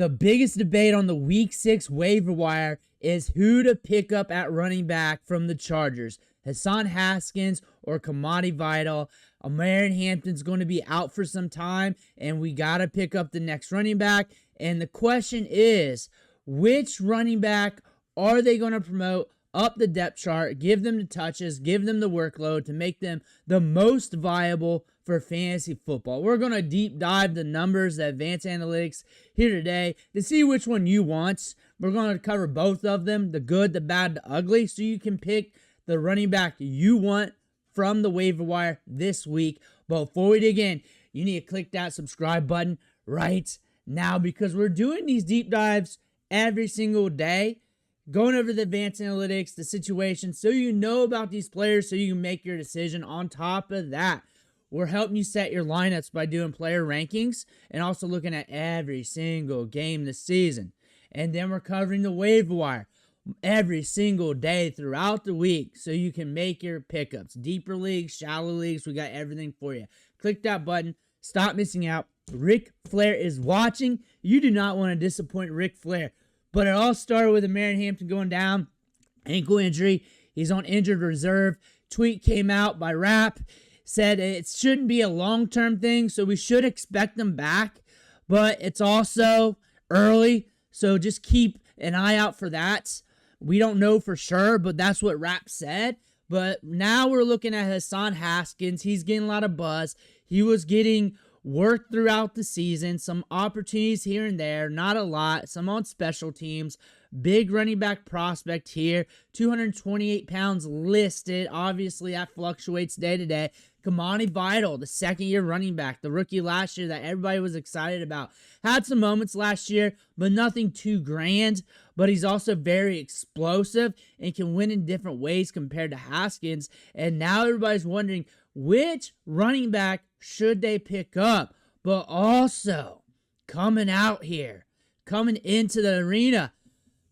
The biggest debate on the Week 6 waiver wire is who to pick up at running back from the Chargers. Hassan Haskins or Kimani Vidal. Aaron Hampton's going to be out for some time, and we got to pick up the next running back. And the question is, which running back are they going to promote up the depth chart, give them the touches, give them the workload to make them the most viable for fantasy football? We're going to deep dive the numbers, the advanced analytics here today to see which one you want. We're going to cover both of them, the good, the bad, the ugly, so you can pick the running back you want from the waiver wire this week. But before we dig in, you need to click that subscribe button right now because we're doing these deep dives every single day, going over the advanced analytics, the situation, so you know about these players so you can make your decision. On top of that, we're helping you set your lineups by doing player rankings and also looking at every single game this season. And then we're covering the waiver wire every single day throughout the week so you can make your pickups. Deeper leagues, shallow leagues, we got everything for you. Click that button. Stop missing out. Ric Flair is watching. You do not want to disappoint Ric Flair. But it all started with Aaron Hampton going down. Ankle injury. He's on injured reserve. Tweet came out by Rap. Said it shouldn't be a long-term thing, so we should expect him back. But it's also early, so just keep an eye out for that. We don't know for sure, but that's what Rap said. But now we're looking at Hassan Haskins. He's getting a lot of buzz. He was getting work throughout the season, some opportunities here and there, not a lot, some on special teams. Big running back prospect here, 228 pounds listed. Obviously, that fluctuates day to day. Kimani Vidal, the second-year running back, the rookie last year that everybody was excited about. Had some moments last year, but nothing too grand. But he's also very explosive and can win in different ways compared to Haskins. And now everybody's wondering, which running back should they pick up? But also, coming out here, coming into the arena,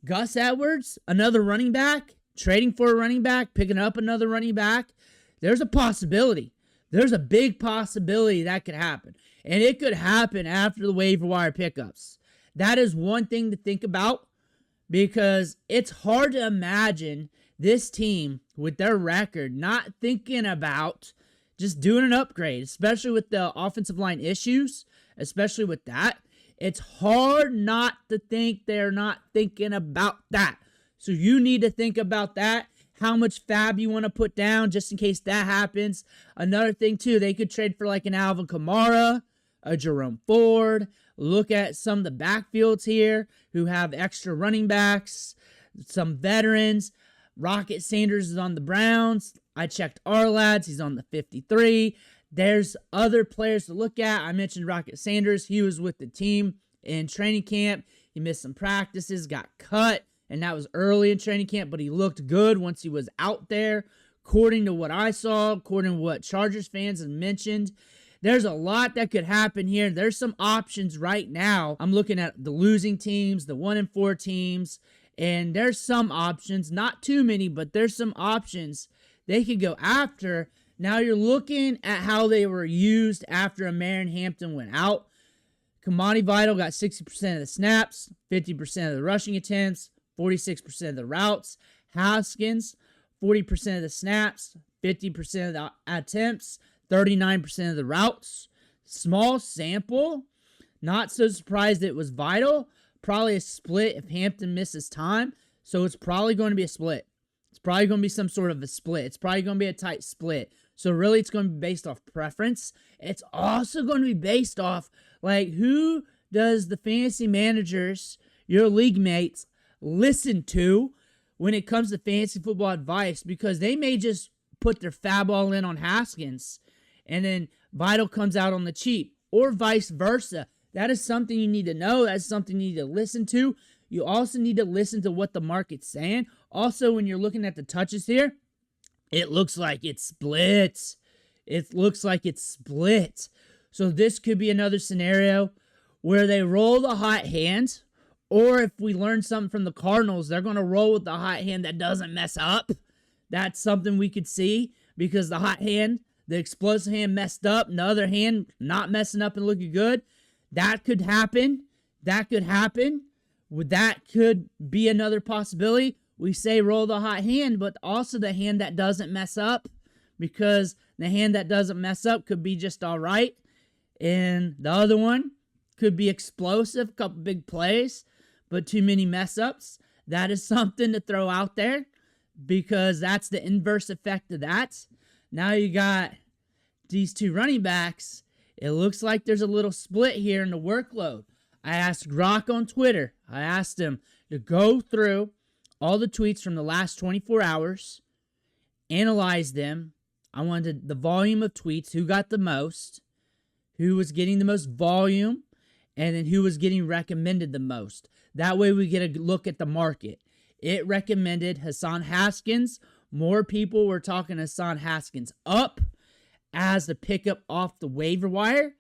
Gus Edwards, another running back, trading for a running back, picking up another running back. There's a possibility. There's a big possibility that could happen. And it could happen after the waiver wire pickups. That is one thing to think about because it's hard to imagine this team with their record not thinking about just doing an upgrade, especially with the offensive line issues, especially with that. It's hard not to think they're not thinking about that. So you need to think about that, how much fab you want to put down just in case that happens. Another thing, too, they could trade for like an Alvin Kamara, a Jerome Ford. Look at some of the backfields here who have extra running backs, some veterans. Rocket Sanders is on the Browns. I checked our lads. He's on the 53. There's other players to look at. I mentioned Rocket Sanders. He was with the team in training camp. He missed some practices, got cut, and that was early in training camp, but he looked good once he was out there. According to what I saw, according to what Chargers fans have mentioned, there's a lot that could happen here. There's some options right now. I'm looking at the losing teams, the 1-4 teams, and there's some options, not too many, but there's some options they could go after. Now you're looking at how they were used after Aaron Hampton went out. Kimani Vidal got 60% of the snaps, 50% of the rushing attempts, 46% of the routes. Haskins, 40% of the snaps, 50% of the attempts, 39% of the routes. Small sample. Not so surprised it was Vidal. Probably a split if Hampton misses time. So it's probably going to be a split. It's probably going to be some sort of a split. It's probably going to be a tight split. So really it's going to be based off preference. It's also going to be based off, like, who does the fantasy managers, your league mates, listen to when it comes to fantasy football advice? Because they may just put their fab all in on Haskins and then Vidal comes out on the cheap, or vice versa. That is something you need to know. That's something you need to listen to. You also need to listen to what the market's saying. Also, when you're looking at the touches here, it looks like it's split. It looks like it's split. So this could be another scenario where they roll the hot hand, or if we learn something from the Cardinals, they're going to roll with the hot hand that doesn't mess up. That's something we could see because the hot hand, the explosive hand messed up, and the other hand not messing up and looking good. That could happen. that could happen. That could be another possibility. We say roll the hot hand, but also the hand that doesn't mess up, because the hand that doesn't mess up could be just all right. And the other one could be explosive, couple big plays, but too many mess ups. That is something to throw out there, because that's the inverse effect of that. Now you got these two running backs. It looks like there's a little split here in the workload. I asked Grok on Twitter. I asked him to go through all the tweets from the last 24 hours, analyze them. I wanted the volume of tweets, who got the most, who was getting the most volume, and then who was getting recommended the most. That way we get a look at the market. It recommended Hassan Haskins. More people were talking Hassan Haskins up as the pickup off the waiver wire.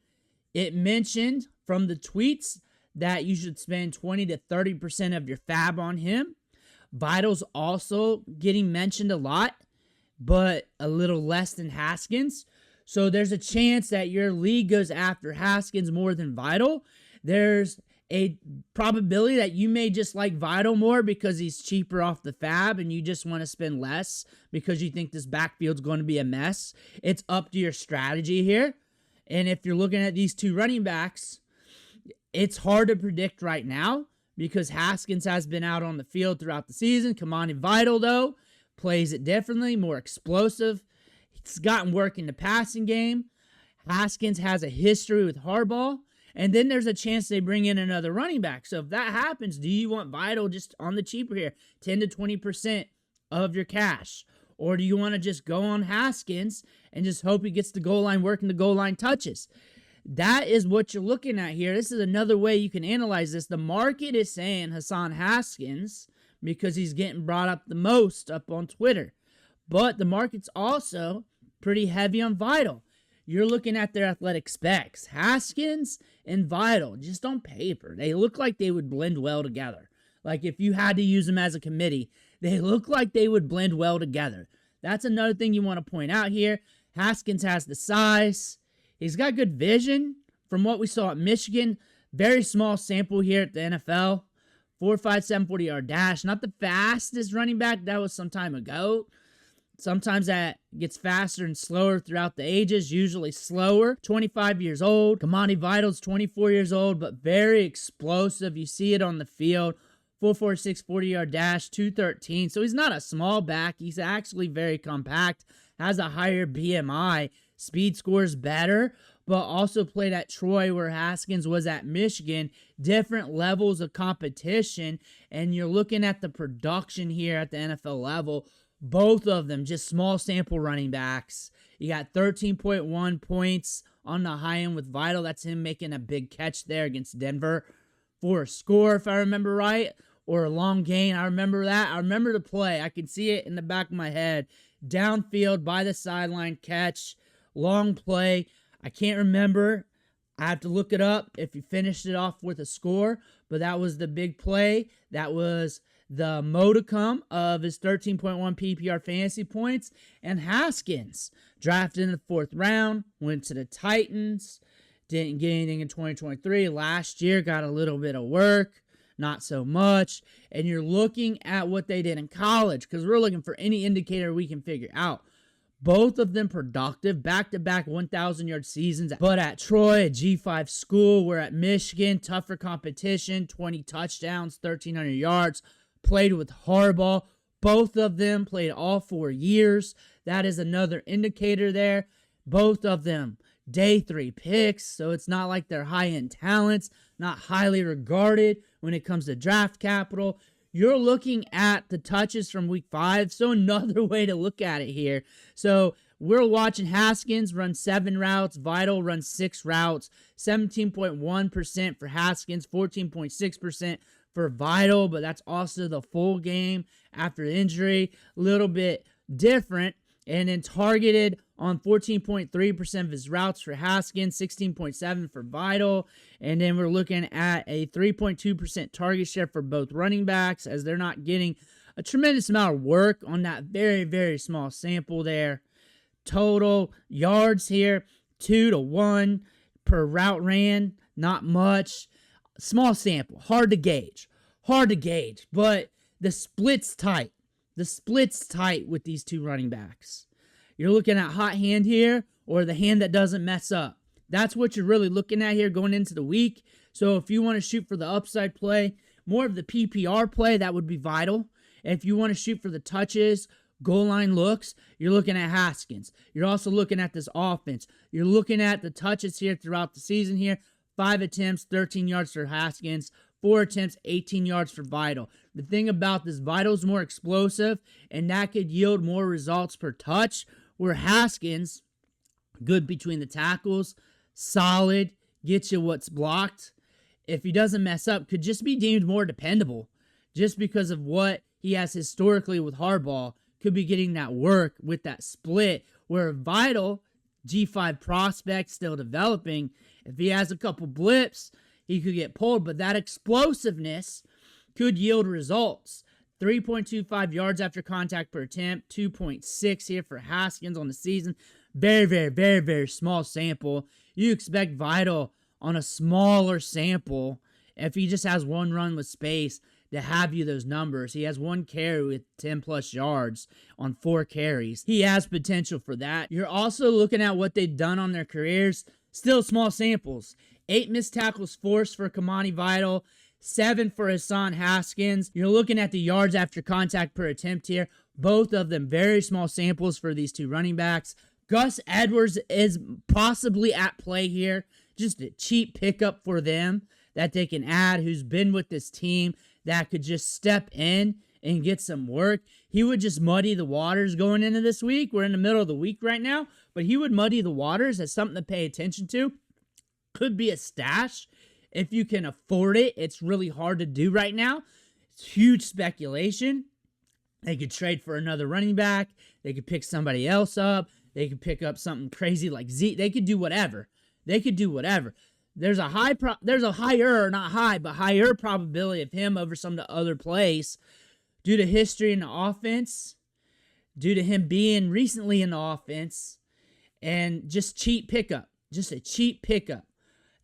It mentioned from the tweets that you should spend 20 to 30% of your fab on him. Vidal's also getting mentioned a lot, but a little less than Haskins. So there's a chance that your league goes after Haskins more than Vidal. There's a probability that you may just like Vidal more because he's cheaper off the fab and you just want to spend less because you think this backfield's going to be a mess. It's up to your strategy here. And if you're looking at these two running backs, it's hard to predict right now because Haskins has been out on the field throughout the season. Kimani Vidal, though, plays it differently, more explosive. He's gotten work in the passing game. Haskins has a history with Harbaugh. And then there's a chance they bring in another running back. So if that happens, do you want Vidal just on the cheaper here, 10 to 20% of your cash? Or do you want to just go on Haskins and just hope he gets the goal line work and the goal line touches? That is what you're looking at here. This is another way you can analyze this. The market is saying Hassan Haskins because he's getting brought up the most up on Twitter. But the market's also pretty heavy on Vidal. You're looking at their athletic specs. Haskins and Vidal, just on paper, they look like they would blend well together. Like if you had to use them as a committee, they look like they would blend well together. That's another thing you want to point out here. Haskins has the size. He's got good vision from what we saw at Michigan. Very small sample here at the NFL. 4.57 40-yard dash. Not the fastest running back. That was some time ago. Sometimes that gets faster and slower throughout the ages, usually slower. 25 years old. Kimani Vidal's 24 years old, but very explosive. You see it on the field. 4.46 40-yard dash, 213. So he's not a small back. He's actually very compact, has a higher BMI. Speed scores better, but also played at Troy where Haskins was at Michigan. Different levels of competition, and you're looking at the production here at the NFL level. Both of them just small sample running backs. You got 13.1 points on the high end with Vidal. That's him making a big catch there against Denver for a score, if I remember right, or a long gain. I remember that. I remember the play. I can see it in the back of my head. Downfield by the sideline catch, long play. I can't remember. I have to look it up if he finished it off with a score, but that was the big play. That was the modicum of his 13.1 PPR fantasy points. And Haskins, drafted in the 4th round, went to the Titans, didn't get anything in 2023. Last year, got a little bit of work, not so much. And you're looking at what they did in college, because we're looking for any indicator we can figure out. Both of them productive, back-to-back 1,000-yard seasons. But at Troy, a G5 school, we're at Michigan, tougher competition, 20 touchdowns, 1,300 yards. Played with Harbaugh. Both of them played all 4 years. That is another indicator there. Both of them day 3 picks, so it's not like they're high-end talents, not highly regarded when it comes to draft capital. You're looking at the touches from week 5, so another way to look at it here. So we're watching Haskins run 7 routes, Vidal run 6 routes, 17.1% for Haskins, 14.6% for Vidal, but that's also the full game after injury. A little bit different. And then targeted on 14.3% of his routes for Haskins, 16.7% for Vidal. And then we're looking at a 3.2% target share for both running backs, as they're not getting a tremendous amount of work on that very, very small sample there. Total yards here, 2 to 1 per route ran, not much. Small sample, hard to gauge, but the split's tight. The split's tight with these two running backs. You're looking at hot hand here or the hand that doesn't mess up. That's what you're really looking at here going into the week. So if you want to shoot for the upside play, more of the PPR play, that would be vital. If you want to shoot for the touches, goal line looks, you're looking at Haskins. You're also looking at this offense. You're looking at the touches here throughout the season here. 5 attempts, 13 yards for Haskins. 4 attempts, 18 yards for Vidal. The thing about this, Vidal's more explosive, and that could yield more results per touch, where Haskins, good between the tackles, solid, gets you what's blocked. If he doesn't mess up, could just be deemed more dependable just because of what he has historically with Harbaugh. Could be getting that work with that split, where Vidal, G5 prospect, still developing, if he has a couple blips, he could get pulled, but that explosiveness could yield results. 3.25 yards after contact per attempt, 2.6 here for Haskins on the season. Very, very, very, very small sample. You expect Vidal on a smaller sample, if he just has one run with space, to have you those numbers. He has 1 carry with 10 plus yards on 4 carries. He has potential for that. You're also looking at what they've done on their careers. Still small samples. 8 missed tackles forced for Kimani Vidal, 7 for Hassan Haskins. You're looking at the yards after contact per attempt here. Both of them very small samples for these two running backs. Gus Edwards is possibly at play here. Just a cheap pickup for them that they can add, who's been with this team, that could just step in and get some work. He would just muddy the waters going into this week. We're in the middle of the week right now, but he would muddy the waters as something to pay attention to. Could be a stash if you can afford it. It's really hard to do right now. It's huge speculation. They could trade for another running back. They could pick somebody else up. They could pick up something crazy like Zeke. They could do whatever. There's a higher probability of him over some of the other plays due to history in the offense, due to him being recently in the offense, and just cheap pickup. Just a cheap pickup.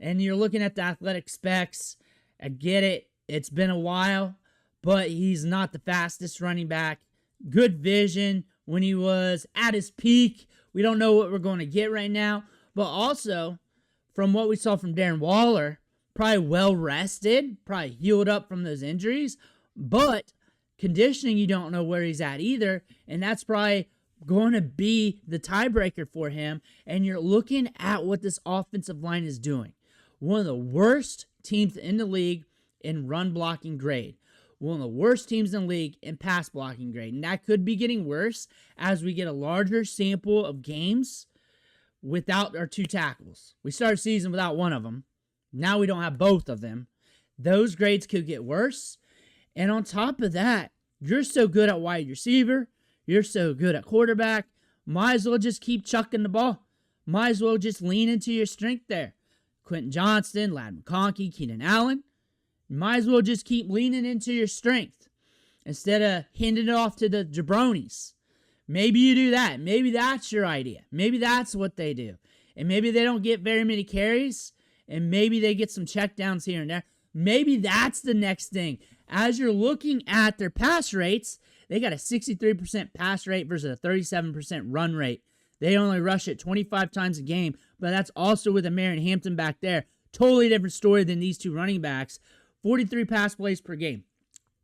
And you're looking at the athletic specs. I get it. It's been a while, but he's not the fastest running back. Good vision when he was at his peak. We don't know what we're going to get right now. But also, from what we saw from Darren Waller, probably well rested, probably healed up from those injuries. But conditioning, you don't know where he's at either. And that's probably going to be the tiebreaker for him. And you're looking at what this offensive line is doing. One of the worst teams in the league in run blocking grade. One of the worst teams in the league in pass blocking grade. And that could be getting worse as we get a larger sample of games without our 2 tackles. We started the season without one of them. Now we don't have both of them. Those grades could get worse. And on top of that, you're so good at wide receiver. You're so good at quarterback. Might as well just keep chucking the ball. Might as well just lean into your strength there. Quentin Johnston, Ladd McConkey, Keenan Allen. You might as well just keep leaning into your strength instead of handing it off to the jabronis. Maybe you do that. Maybe that's your idea. Maybe that's what they do. And maybe they don't get very many carries, and maybe they get some checkdowns here and there. Maybe that's the next thing. As you're looking at their pass rates, they got a 63% pass rate versus a 37% run rate. They only rush it 25 times a game, but that's also with Amarian Hampton back there. Totally different story than these two running backs. 43 pass plays per game.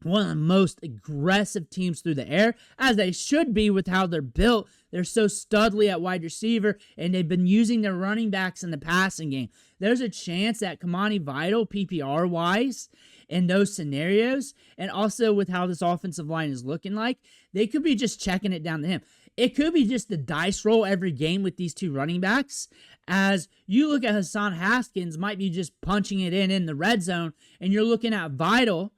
One of the most aggressive teams through the air, as they should be with how they're built. They're so studly at wide receiver, and they've been using their running backs in the passing game. There's a chance that Kimani Vidal, PPR-wise, in those scenarios, and also with how this offensive line is looking like, they could be just checking it down to him. It could be just the dice roll every game with these two running backs. As you look at Hassan Haskins, might be just punching it in the red zone, and you're looking at Vidal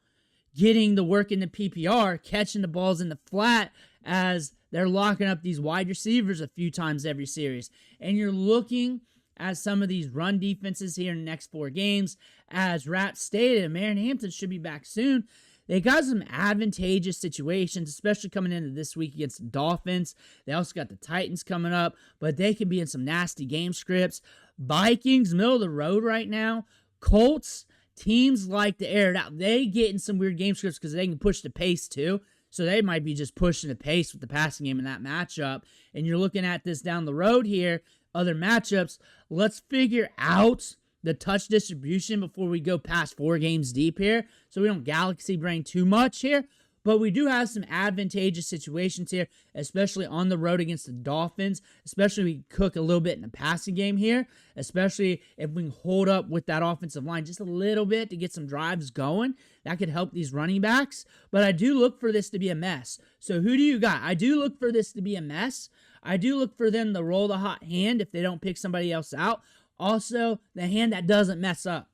getting the work in the PPR, catching the balls in the flat as they're locking up these wide receivers a few times every series. And you're looking at some of these run defenses here in the next 4 games. As Rat stated, Amarian Hampton should be back soon. They got some advantageous situations, especially coming into this week against the Dolphins. They also got the Titans coming up, but they could be in some nasty game scripts. Vikings, middle of the road right now. Colts, teams like to air it out. They get in some weird game scripts because they can push the pace too. So they might be just pushing the pace with the passing game in that matchup. And you're looking at this down the road here, other matchups. Let's figure out the touch distribution before we go past 4 games deep here, so we don't galaxy brain too much here. But we do have some advantageous situations here, especially on the road against the Dolphins, especially if we cook a little bit in the passing game here, especially if we can hold up with that offensive line just a little bit to get some drives going. That could help these running backs. But I do look for this to be a mess. So who do you got? I do look for this to be a mess. I do look for them to roll the hot hand if they don't pick somebody else out. Also, the hand that doesn't mess up.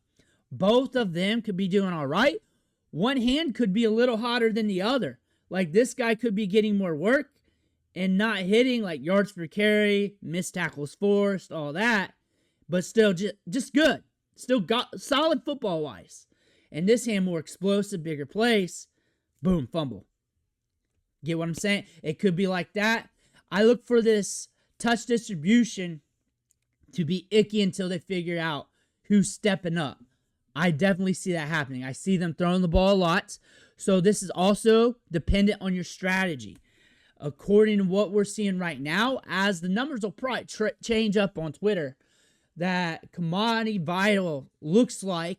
Both of them could be doing all right. One hand could be a little hotter than the other. Like this guy could be getting more work and not hitting like yards per carry, missed tackles forced, all that. But still just good. Still got solid football-wise. And this hand more explosive, bigger plays. Boom, fumble. Get what I'm saying? It could be like that. I look for this touch distribution to be icky until they figure out who's stepping up. I definitely see that happening. I see them throwing the ball a lot. So this is also dependent on your strategy. According to what we're seeing right now, as the numbers will probably change up on Twitter, that Kimani Vidal looks like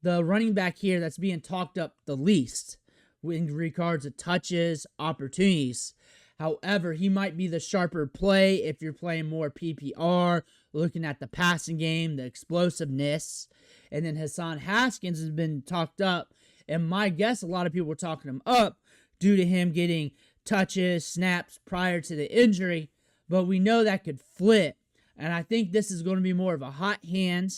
the running back here that's being talked up the least in regards to touches, opportunities. However, he might be the sharper play if you're playing more PPR, looking at the passing game, the explosiveness. And then Hassan Haskins has been talked up. And my guess, a lot of people were talking him up due to him getting touches, snaps prior to the injury. But we know that could flip. And I think this is going to be more of a hot hand,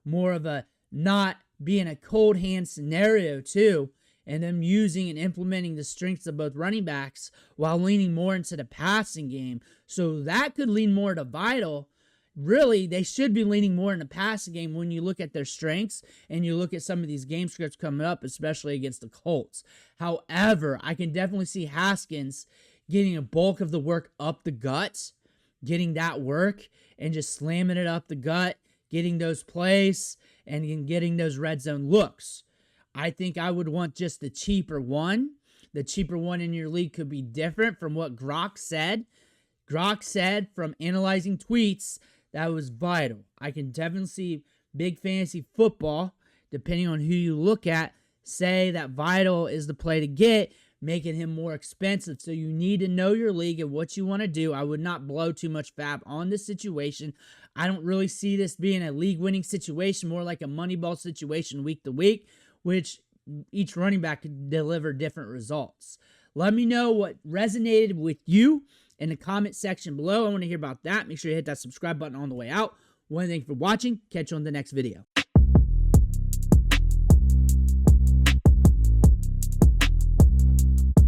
more of a not being a cold hand scenario too. And them using and implementing the strengths of both running backs while leaning more into the passing game. So that could lean more to Vidal. Really, they should be leaning more in the passing game when you look at their strengths and you look at some of these game scripts coming up, especially against the Colts. However, I can definitely see Haskins getting a bulk of the work up the gut, getting that work and just slamming it up the gut, getting those plays and getting those red zone looks. I think I would want just the cheaper one. The cheaper one in your league could be different from what Grok said. Grok said from analyzing tweets that was Vidal. I can definitely see big fantasy football, depending on who you look at, say that Vidal is the play to get, making him more expensive. So you need to know your league and what you want to do. I would not blow too much fab on this situation. I don't really see this being a league-winning situation, more like a money ball situation week to week, which each running back could deliver different results. Let me know what resonated with you in the comment section below. I want to hear about that. Make sure you hit that subscribe button on the way out. One, thank you for watching. Catch you on the next video.